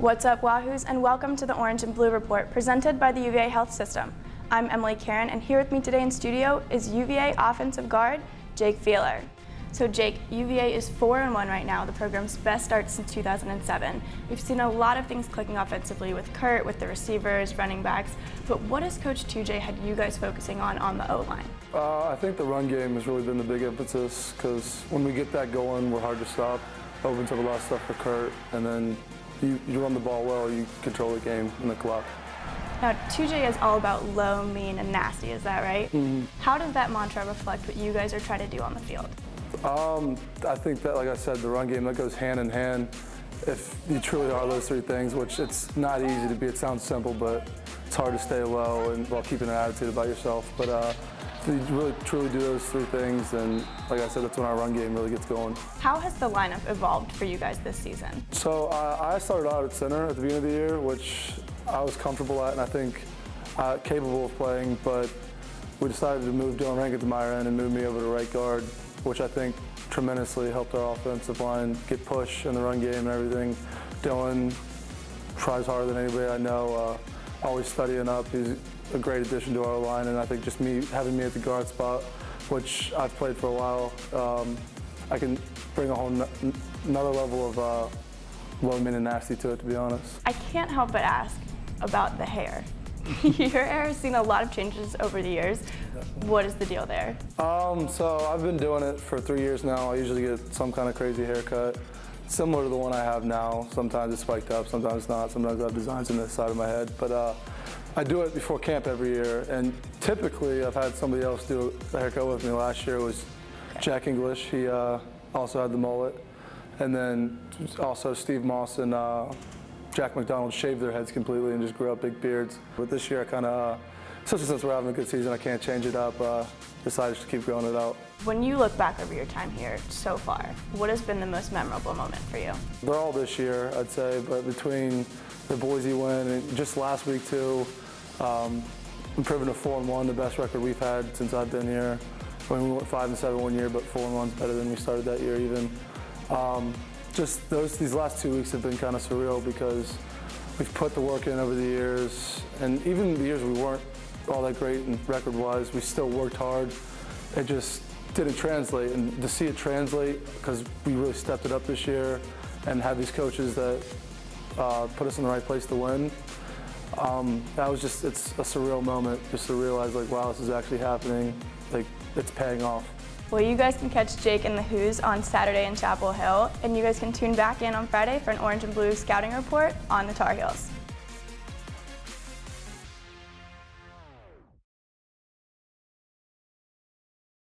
What's up, Wahoos, and welcome to the Orange and Blue Report presented by the UVA Health System. I'm Emily Karen, and here with me today in studio is UVA offensive guard Jake Fieler. So Jake, UVA is 4-1 right now, the program's best start since 2007. We've seen a lot of things clicking offensively with Kurt, with the receivers, running backs, but what has Coach 2J had you guys focusing on the O-line? I think the run game has really been the big emphasis because when we get that going, we're hard to stop. Opens up a lot of stuff for Kurt, and then you run the ball well, you control the game and the clock. Now, 2J is all about low, mean, and nasty, is that right? Mm-hmm. How does that mantra reflect what you guys are trying to do on the field? I think that, like I said, the run game, that goes hand in hand. If you truly are those three things, which it's not easy to be, it sounds simple, but it's hard to stay low and while keeping an attitude about yourself. But if you really truly do those three things, then, like I said, that's when our run game really gets going. How has the lineup evolved for you guys this season? So I started out at center at the beginning of the year, which I was comfortable at and I think capable of playing, but we decided to move Dylan Rankin to my end and move me over to right guard, which I think tremendously helped our offensive line get push in the run game and everything. Dylan tries harder than anybody I know, always studying up. He's a great addition to our line, and I think just having me at the guard spot, which I've played for a while, I can bring a whole another level of low, mean, and nasty to it, to be honest. I can't help but ask about the hair. Your hair has seen a lot of changes over the years. What is the deal there? So I've been doing it for 3 years now. I usually get some kind of crazy haircut, similar to the one I have now. Sometimes it's spiked up, sometimes not. Sometimes I have designs in the side of my head. But I do it before camp every year. And typically I've had somebody else do the haircut with me. Last year was Jack English. He also had the mullet. And then also Steve Moss and Jack McDonald shaved their heads completely and just grew up big beards. But this year I kind of, especially since we're having a good season, I can't change it up, decided to keep growing it out. When you look back over your time here so far, what has been the most memorable moment for you? They're all this year, I'd say, but between the Boise win and just last week too, improving to 4-1, the best record we've had since I've been here. I mean, we went 5-7 one year, but 4-1's better than we started that year even. Just these last 2 weeks have been kind of surreal because we've put the work in over the years, and even the years we weren't all that great in record-wise, we still worked hard. It just didn't translate, and to see it translate, because we really stepped it up this year and had these coaches that put us in the right place to win, that was just, it's a surreal moment just to realize, like, wow, this is actually happening, like, it's paying off. Well, you guys can catch Jake and the Who's on Saturday in Chapel Hill, and you guys can tune back in on Friday for an Orange and Blue scouting report on the Tar Heels.